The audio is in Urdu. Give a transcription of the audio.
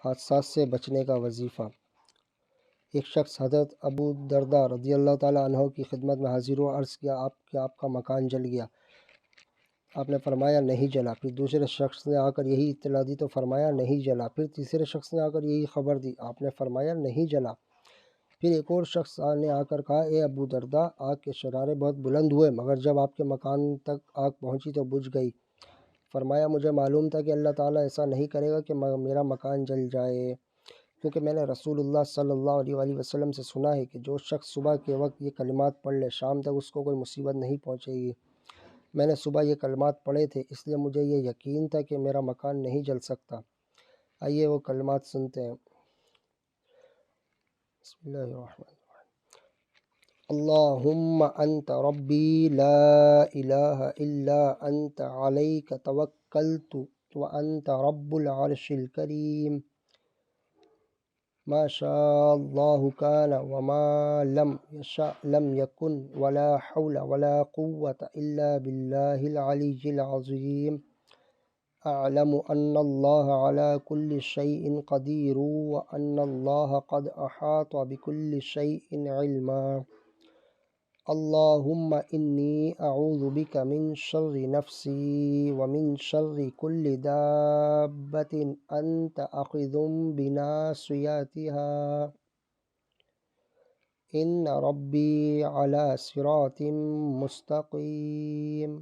حادثات سے بچنے کا وظیفہ۔ ایک شخص حضرت ابو درداء رضی اللہ تعالیٰ عنہ کی خدمت میں حاضر ہوا، عرض کیا آپ کا مکان جل گیا؟ آپ نے فرمایا نہیں جلا۔ پھر دوسرے شخص نے آ کر یہی اطلاع دی تو فرمایا نہیں جلا۔ پھر تیسرے شخص نے آ کر یہی خبر دی، آپ نے فرمایا نہیں جلا۔ پھر ایک اور شخص نے آ کر کہا اے ابو درداء، آگ کے شرارے بہت بلند ہوئے مگر جب آپ کے مکان تک آگ پہنچی تو بجھ گئی۔ فرمایا مجھے معلوم تھا کہ اللہ تعالیٰ ایسا نہیں کرے گا کہ میرا مکان جل جائے، کیونکہ میں نے رسول اللہ صلی اللہ علیہ وآلہ وسلم سے سنا ہے کہ جو شخص صبح کے وقت یہ کلمات پڑھ لے شام تک اس کو کوئی مصیبت نہیں پہنچے گی۔ میں نے صبح یہ کلمات پڑھے تھے، اس لیے مجھے یہ یقین تھا کہ میرا مکان نہیں جل سکتا۔ آئیے وہ کلمات سنتے ہیں۔ بسم اللہ الرحمن الرحیم۔ اللہم انت ربی لا الہ الا انت علیک توکلت وانت رب العرش الکریم، ما شاء اللہ کان وما لم یشاء لم یکن ولا حول ولا قوة الا باللہ العلی العظیم، اعلم ان اللہ علی کل شیء قدیر وان اللہ قد احاط بکل شیء علما، اللہم انی اعوذ بک من شر نفسی ومن شر کل دابۃ انت آخذ بناصیتها، ان ربی علی صراط مستقیم۔